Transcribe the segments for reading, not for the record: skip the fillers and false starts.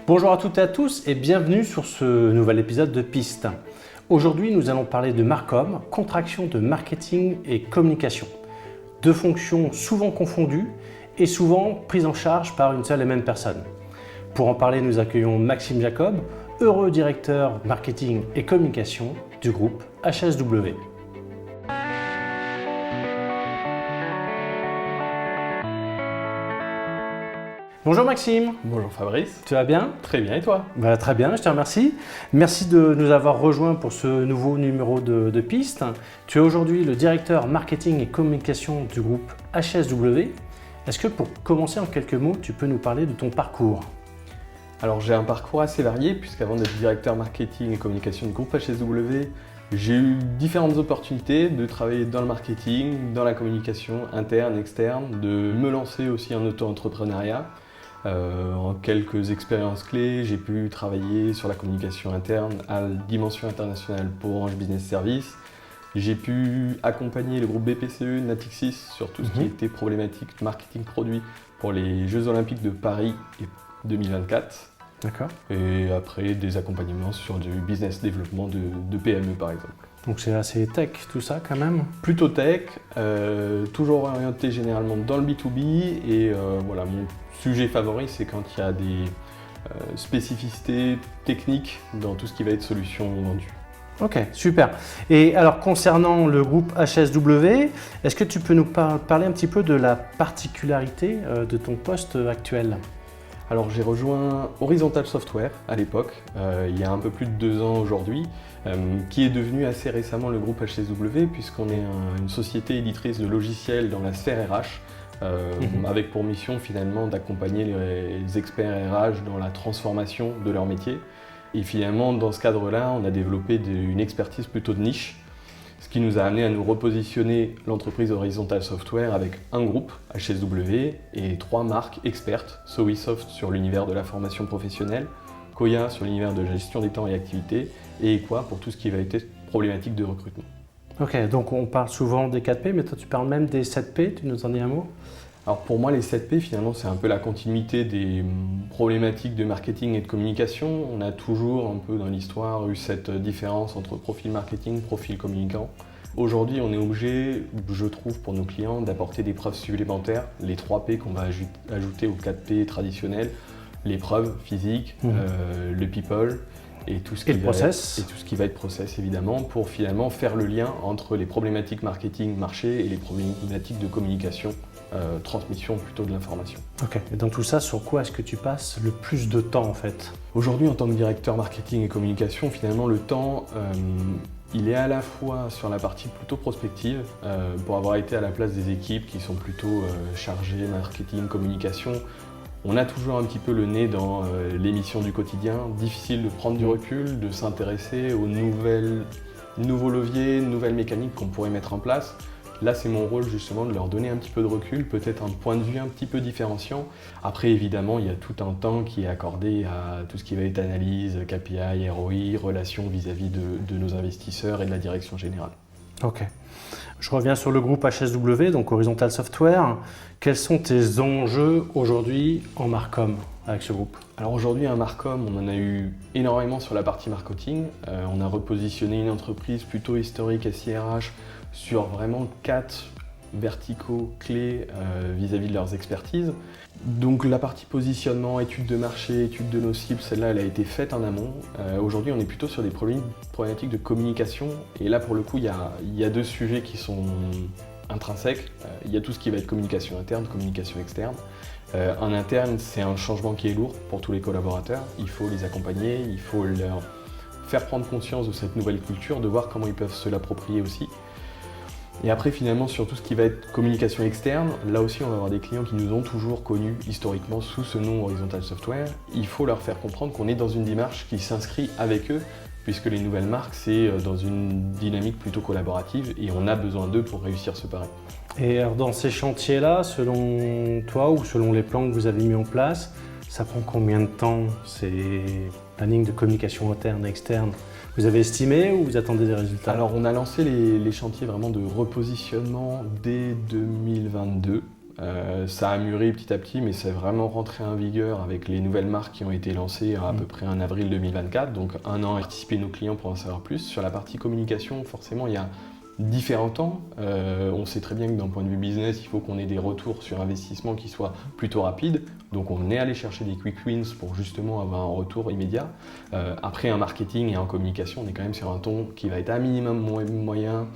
Bonjour à toutes et à tous et bienvenue sur ce nouvel épisode de Piste. Aujourd'hui, nous allons parler de Marcom, contraction de marketing et communication. Deux fonctions souvent confondues et souvent prises en charge par une seule et même personne. Pour en parler, nous accueillons Maxime Jacob, heureux directeur marketing et communication du groupe HSW. Bonjour Maxime. Bonjour Fabrice. Tu vas bien? Très bien, et toi? Très bien, je te remercie. Merci de nous avoir rejoints pour ce nouveau numéro de Piste. Tu es aujourd'hui le directeur marketing et communication du groupe HSW. Est-ce que pour commencer en quelques mots, tu peux nous parler de ton parcours? Alors j'ai un parcours assez varié puisqu'avant d'être directeur marketing et communication du groupe HSW, j'ai eu différentes opportunités de travailler dans le marketing, dans la communication interne, externe, de me lancer aussi en auto-entrepreneuriat. En quelques expériences clés, j'ai pu travailler sur la communication interne à dimension internationale pour Orange Business Service. J'ai pu accompagner le groupe BPCE Natixis sur tout ce qui était problématique de marketing produit pour les Jeux Olympiques de Paris 2024. D'accord. Et après des accompagnements sur du business développement de PME par exemple. Donc c'est assez tech tout ça quand même? Plutôt tech, toujours orienté généralement dans le B2B et voilà, mon sujet favori c'est quand il y a des spécificités techniques dans tout ce qui va être solution vendue. Ok, super. Et alors concernant le groupe HSW, est-ce que tu peux nous parler un petit peu de la particularité de ton poste actuel? Alors j'ai rejoint Horizontal Software à l'époque, il y a un peu plus de 2 ans aujourd'hui, qui est devenu assez récemment le groupe HSW puisqu'on est une société éditrice de logiciels dans la sphère RH, avec pour mission finalement d'accompagner les experts RH dans la transformation de leur métier. Et finalement dans ce cadre-là, on a développé une expertise plutôt de niche, ce qui nous a amené à nous repositionner l'entreprise Horizontal Software avec un groupe, HSW, et 3 marques expertes, Sowisoft sur l'univers de la formation professionnelle, Koya sur l'univers de la gestion des temps et activités, et Equa pour tout ce qui va être problématique de recrutement. Ok, donc on parle souvent des 4P, mais toi tu parles même des 7P, tu nous en dis un mot? Alors pour moi les 7P finalement c'est un peu la continuité des problématiques de marketing et de communication. On a toujours un peu dans l'histoire eu cette différence entre profil marketing, profil communicant. Aujourd'hui on est obligé, je trouve pour nos clients, d'apporter des preuves supplémentaires, les 3P qu'on va ajouter aux 4P traditionnels, les preuves physiques, le people et tout ce qui va être process évidemment pour finalement faire le lien entre les problématiques marketing marché et les problématiques de communication. Transmission plutôt de l'information. Ok, et dans tout ça, sur quoi est-ce que tu passes le plus de temps en fait? Aujourd'hui, en tant que directeur marketing et communication, finalement le temps, il est à la fois sur la partie plutôt prospective, pour avoir été à la place des équipes qui sont plutôt chargées marketing, communication. On a toujours un petit peu le nez dans les missions du quotidien, difficile de prendre du recul, de s'intéresser aux nouveaux leviers, nouvelles mécaniques qu'on pourrait mettre en place. Là, c'est mon rôle justement de leur donner un petit peu de recul, peut-être un point de vue un petit peu différenciant. Après, évidemment, il y a tout un temps qui est accordé à tout ce qui va être analyse, KPI, ROI, relations vis-à-vis de nos investisseurs et de la direction générale. Ok. Je reviens sur le groupe HSW, donc Horizontal Software. Quels sont tes enjeux aujourd'hui en Marcom avec ce groupe? Alors aujourd'hui, un Marcom, on en a eu énormément sur la partie marketing. On a repositionné une entreprise plutôt historique SIRH sur vraiment 4 verticaux clés vis-à-vis de leurs expertises. Donc la partie positionnement, étude de marché, étude de nos cibles, celle-là elle a été faite en amont. Aujourd'hui on est plutôt sur des problématiques de communication et là pour le coup il y a 2 sujets qui sont intrinsèques. Il y a tout ce qui va être communication interne, communication externe. En interne c'est un changement qui est lourd pour tous les collaborateurs, il faut les accompagner, il faut leur faire prendre conscience de cette nouvelle culture, de voir comment ils peuvent se l'approprier aussi. Et après finalement sur tout ce qui va être communication externe, là aussi on va avoir des clients qui nous ont toujours connus historiquement sous ce nom Horizontal Software. Il faut leur faire comprendre qu'on est dans une démarche qui s'inscrit avec eux, puisque les nouvelles marques c'est dans une dynamique plutôt collaborative et on a besoin d'eux pour réussir ce pari. Et alors dans ces chantiers-là, selon toi ou selon les plans que vous avez mis en place, ça prend combien de temps ces plannings de communication interne et externe? Vous avez estimé ou vous attendez des résultats? Alors on a lancé les chantiers vraiment de repositionnement dès 2022. Ça a mûri petit à petit, mais c'est vraiment rentré en vigueur avec les nouvelles marques qui ont été lancées à peu près en avril 2024. Donc un an à participer nos clients pour en savoir plus. Sur la partie communication, forcément, il y a différents temps. On sait très bien que d'un point de vue business, il faut qu'on ait des retours sur investissement qui soient plutôt rapides. Donc on est allé chercher des quick wins pour justement avoir un retour immédiat. Après, un marketing et en communication, on est quand même sur un ton qui va être à minimum moyen,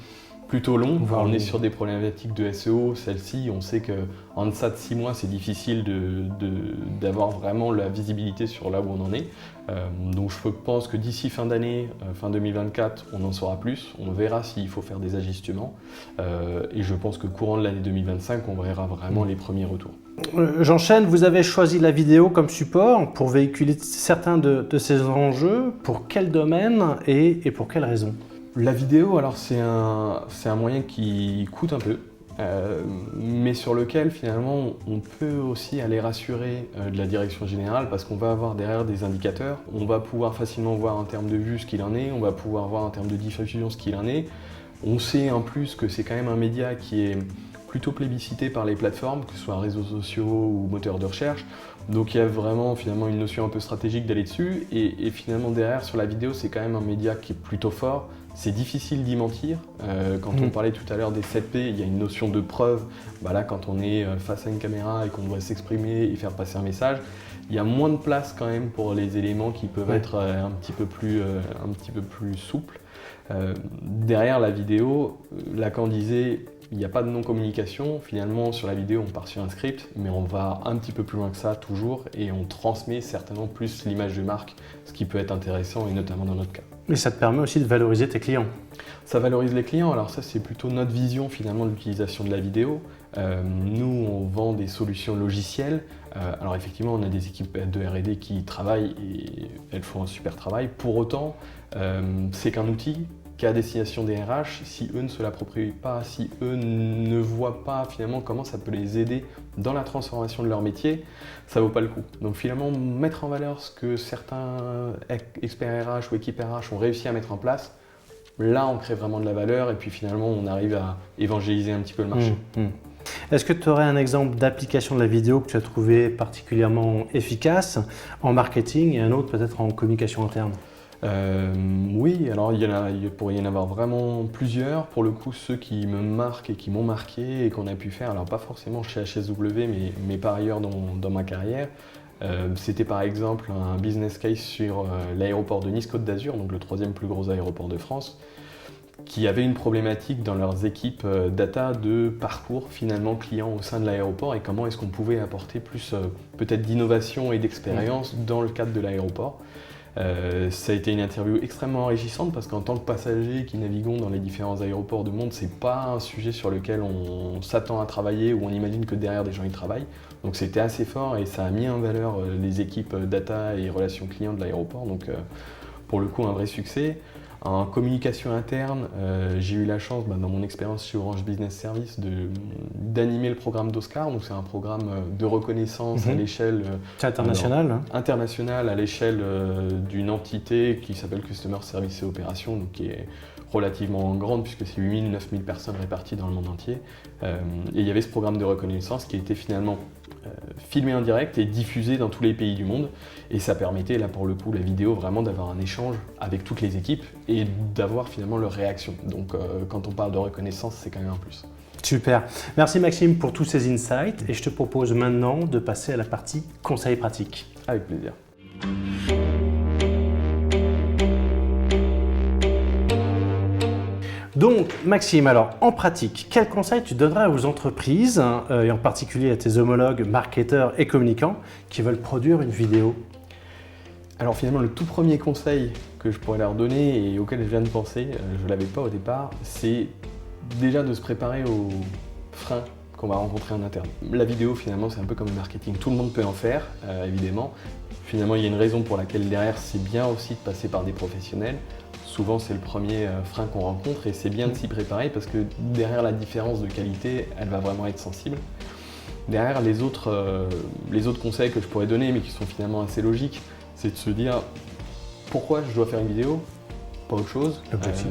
plutôt long. On est sur des problématiques de SEO. Celle-ci, on sait qu'en deçà de 6 mois, c'est difficile d'avoir vraiment la visibilité sur là où on en est. Donc je pense que d'ici fin d'année, fin 2024, on en saura plus. On verra s'il faut faire des ajustements. Et je pense que courant de l'année 2025, on verra vraiment les premiers retours. J'enchaîne, vous avez choisi la vidéo comme support pour véhiculer certains de ces enjeux. Pour quel domaine et pour quelles raisons? La vidéo, alors c'est un moyen qui coûte un peu, mais sur lequel finalement on peut aussi aller rassurer de la direction générale parce qu'on va avoir derrière des indicateurs. On va pouvoir facilement voir en termes de vues ce qu'il en est, on va pouvoir voir en termes de diffusion ce qu'il en est. On sait en plus que c'est quand même un média qui est plutôt plébiscité par les plateformes, que ce soit réseaux sociaux ou moteurs de recherche. Donc il y a vraiment finalement une notion un peu stratégique d'aller dessus et finalement derrière sur la vidéo c'est quand même un média qui est plutôt fort. C'est difficile d'y mentir. Quand on parlait tout à l'heure des 7P, il y a une notion de preuve. Là, quand on est face à une caméra et qu'on doit s'exprimer et faire passer un message, il y a moins de place quand même pour les éléments qui peuvent être un petit peu plus souples. Derrière la vidéo, Lacan disait il n'y a pas de non-communication. Finalement, sur la vidéo, on part sur un script, mais on va un petit peu plus loin que ça toujours et on transmet certainement plus l'image de marque, ce qui peut être intéressant et notamment dans notre cas. Et ça te permet aussi de valoriser tes clients. Ça valorise les clients, alors ça c'est plutôt notre vision finalement de l'utilisation de la vidéo. Nous on vend des solutions logicielles, alors effectivement on a des équipes de R&D qui travaillent et elles font un super travail. Pour autant, c'est qu'un outil qui est à destination des RH, si eux ne se l'approprient pas, si eux ne voient pas finalement comment ça peut les aider dans la transformation de leur métier, ça vaut pas le coup. Donc finalement, mettre en valeur ce que certains experts RH ou équipes RH ont réussi à mettre en place, là on crée vraiment de la valeur et puis finalement on arrive à évangéliser un petit peu le marché. Est-ce que tu aurais un exemple d'application de la vidéo que tu as trouvé particulièrement efficace en marketing et un autre peut-être en communication interne? Oui, alors il pourrait y en avoir vraiment plusieurs. Pour le coup, ceux qui me marquent et qui m'ont marqué et qu'on a pu faire, alors pas forcément chez HSW, mais par ailleurs dans ma carrière, c'était par exemple un business case sur l'aéroport de Nice-Côte d'Azur, donc le 3e plus gros aéroport de France, qui avait une problématique dans leurs équipes data de parcours finalement client au sein de l'aéroport et comment est-ce qu'on pouvait apporter plus peut-être d'innovation et d'expérience dans le cadre de l'aéroport. Ça a été une interview extrêmement enrichissante parce qu'en tant que passager qui naviguons dans les différents aéroports du monde, c'est pas un sujet sur lequel on s'attend à travailler ou on imagine que derrière des gens y travaillent. Donc c'était assez fort et ça a mis en valeur les équipes data et relations clients de l'aéroport. Donc pour le coup un vrai succès. En communication interne, j'ai eu la chance, dans mon expérience chez Orange Business Service, d'animer le programme d'Oscar. Donc c'est un programme de reconnaissance à l'échelle internationale. Internationale à l'échelle d'une entité qui s'appelle Customer Service et Opération, donc qui est relativement grande puisque c'est 8 000, 9 000 personnes réparties dans le monde entier. Et il y avait ce programme de reconnaissance qui était finalement filmé en direct et diffusé dans tous les pays du monde. Et ça permettait, là pour le coup, la vidéo, vraiment d'avoir un échange avec toutes les équipes et d'avoir finalement leur réaction. Donc quand on parle de reconnaissance, c'est quand même un plus. Super. Merci Maxime pour tous ces insights et je te propose maintenant de passer à la partie conseils pratiques. Avec plaisir. Donc Maxime, alors en pratique, quels conseils tu donnerais aux entreprises, et en particulier à tes homologues marketeurs et communicants qui veulent produire une vidéo? Alors finalement, le tout premier conseil que je pourrais leur donner et auquel je viens de penser, je ne l'avais pas au départ, c'est déjà de se préparer aux freins qu'on va rencontrer en interne. La vidéo finalement c'est un peu comme le marketing, tout le monde peut en faire évidemment. Finalement il y a une raison pour laquelle derrière c'est bien aussi de passer par des professionnels. Souvent c'est le premier frein qu'on rencontre et c'est bien de s'y préparer parce que derrière la différence de qualité, elle va vraiment être sensible. Derrière les autres conseils que je pourrais donner mais qui sont finalement assez logiques, c'est de se dire pourquoi je dois faire une vidéo, pas autre chose. L'objectif,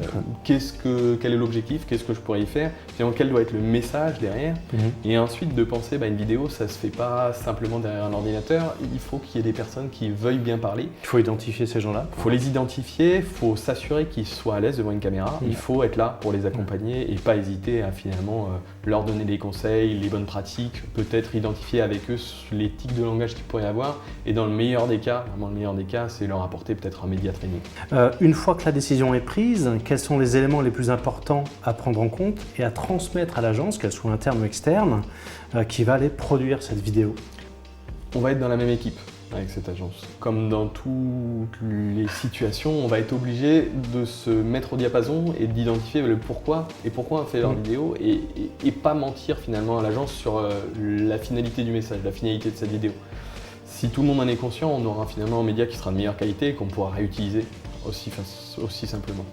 Quel est l'objectif? Qu'est-ce que je pourrais y faire? Finalement, quel doit être le message derrière? Et ensuite de penser, une vidéo, ça se fait pas simplement derrière un ordinateur. Il faut qu'il y ait des personnes qui veuillent bien parler. Il faut identifier ces gens-là. Il faut les identifier, il faut s'assurer qu'ils soient à l'aise devant une caméra. Il faut être là pour les accompagner et pas hésiter à finalement leur donner des conseils, les bonnes pratiques, peut-être identifier avec eux les tics de langage qu'ils pourraient avoir. Et dans le meilleur des cas, vraiment le meilleur des cas, c'est leur apporter peut-être un média training. Une fois que la décision est prise, quels sont les éléments les plus importants à prendre en compte et à transmettre à l'agence, qu'elle soit interne ou externe, qui va aller produire cette vidéo? On va être dans la même équipe avec cette agence. Comme dans toutes les situations, on va être obligé de se mettre au diapason et d'identifier le pourquoi et pourquoi on fait leur vidéo et pas mentir finalement à l'agence sur la finalité du message, la finalité de cette vidéo. Si tout le monde en est conscient, on aura finalement un média qui sera de meilleure qualité et qu'on pourra réutiliser aussi simplement.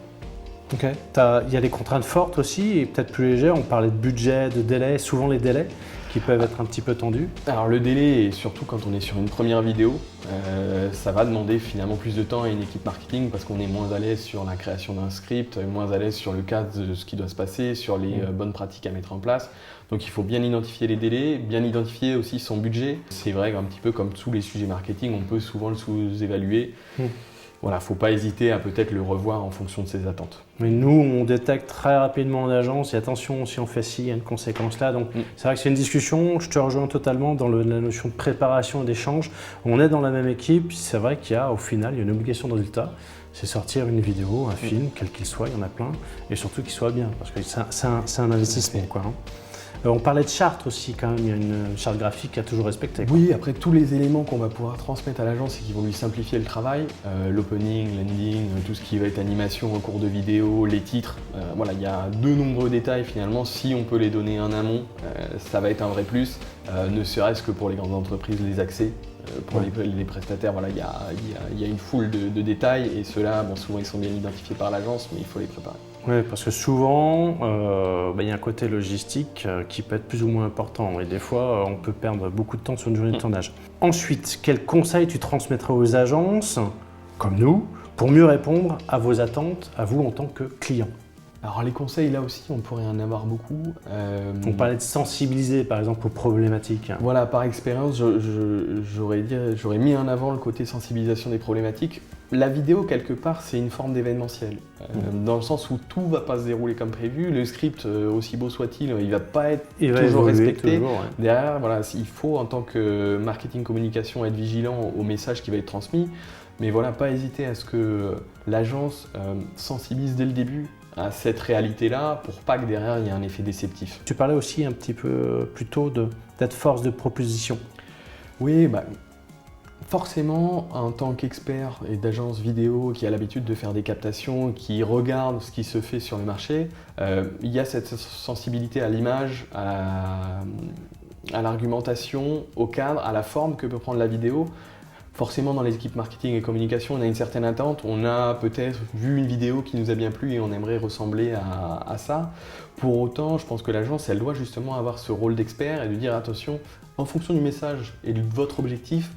Ok. Il y a des contraintes fortes aussi et peut-être plus légères. On parlait de budget, de délai, souvent les délais qui peuvent être un petit peu tendus. Alors le délai, et surtout quand on est sur une première vidéo, ça va demander finalement plus de temps à une équipe marketing parce qu'on est moins à l'aise sur la création d'un script, moins à l'aise sur le cadre de ce qui doit se passer, sur les bonnes pratiques à mettre en place. Donc il faut bien identifier les délais, bien identifier aussi son budget. C'est vrai qu'un petit peu comme tous les sujets marketing, on peut souvent le sous-évaluer. Voilà, il ne faut pas hésiter à peut-être le revoir en fonction de ses attentes. Mais nous, on détecte très rapidement en agence, et attention, si on fait ci, il y a une conséquence là. Donc c'est vrai que c'est une discussion, je te rejoins totalement dans la notion de préparation et d'échange. On est dans la même équipe, c'est vrai qu'il y a au final une obligation de résultat, c'est sortir une vidéo, un film, quel qu'il soit, il y en a plein, et surtout qu'il soit bien, parce que c'est un investissement, quoi. On parlait de charte aussi quand même, il y a une charte graphique à toujours respecter. Oui, après tous les éléments qu'on va pouvoir transmettre à l'agence et qui vont lui simplifier le travail, l'opening, l'ending, tout ce qui va être animation en cours de vidéo, les titres, voilà, il y a de nombreux détails finalement, si on peut les donner en amont, ça va être un vrai plus, ne serait-ce que pour les grandes entreprises, les accès. Pour les prestataires, voilà, il y a une foule de détails et ceux-là, souvent ils sont bien identifiés par l'agence, mais il faut les préparer. Oui, parce que souvent, il y a un côté logistique qui peut être plus ou moins important et des fois, on peut perdre beaucoup de temps sur une journée de tournage. Ensuite, quels conseils tu transmettrais aux agences, comme nous, pour mieux répondre à vos attentes, à vous en tant que client? Alors les conseils, là aussi, on pourrait en avoir beaucoup. On parlait de sensibiliser, par exemple, aux problématiques. Voilà, par expérience, j'aurais mis en avant le côté sensibilisation des problématiques. La vidéo, quelque part, c'est une forme d'événementiel, dans le sens où tout ne va pas se dérouler comme prévu. Le script, aussi beau soit-il, il ne va pas être toujours respecté. Derrière, voilà, il faut, en tant que marketing communication, être vigilant au message qui va être transmis. Mais voilà, pas hésiter à ce que l'agence sensibilise dès le début à cette réalité-là pour pas que derrière il y ait un effet déceptif. Tu parlais aussi un petit peu plus tôt d'être force de proposition. Oui, forcément, en tant qu'expert et d'agence vidéo qui a l'habitude de faire des captations, qui regarde ce qui se fait sur le marché, il y a cette sensibilité à l'image, à l'argumentation, au cadre, à la forme que peut prendre la vidéo. Forcément, dans les équipes marketing et communication, on a une certaine attente. On a peut-être vu une vidéo qui nous a bien plu et on aimerait ressembler à ça. Pour autant, je pense que l'agence, elle doit justement avoir ce rôle d'expert et de dire attention, en fonction du message et de votre objectif,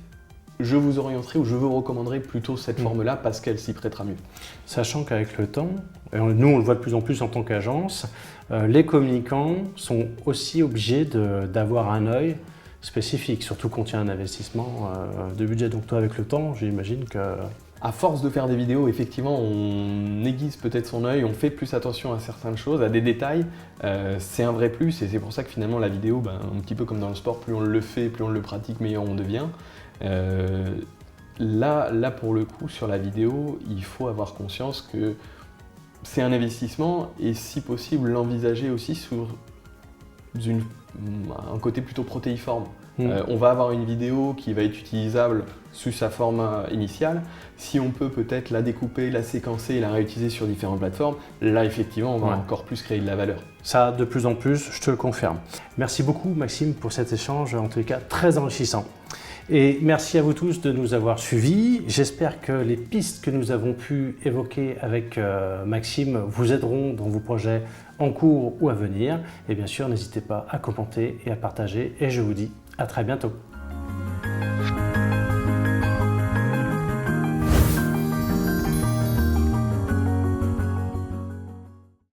je vous orienterai ou je vous recommanderai plutôt cette forme-là parce qu'elle s'y prêtera mieux. Sachant qu'avec le temps, et nous on le voit de plus en plus en tant qu'agence, les communicants sont aussi obligés d'avoir un œil spécifique, surtout quand il y a un investissement de budget. Donc toi, avec le temps, j'imagine que... À force de faire des vidéos, effectivement, on aiguise peut-être son œil, on fait plus attention à certaines choses, à des détails. C'est un vrai plus et c'est pour ça que finalement la vidéo, un petit peu comme dans le sport, plus on le fait, plus on le pratique, meilleur on devient. Là, pour le coup, sur la vidéo, il faut avoir conscience que c'est un investissement et si possible l'envisager aussi sur un côté plutôt protéiforme. On va avoir une vidéo qui va être utilisable sous sa forme initiale. Si on peut peut-être la découper, la séquencer et la réutiliser sur différentes plateformes, là effectivement on va encore plus créer de la valeur. Ça, de plus en plus, je te le confirme. Merci beaucoup Maxime pour cet échange, en tous les cas très enrichissant. Et merci à vous tous de nous avoir suivis. J'espère que les pistes que nous avons pu évoquer avec Maxime vous aideront dans vos projets en cours ou à venir. Et bien sûr, n'hésitez pas à commenter et à partager. Et je vous dis à très bientôt.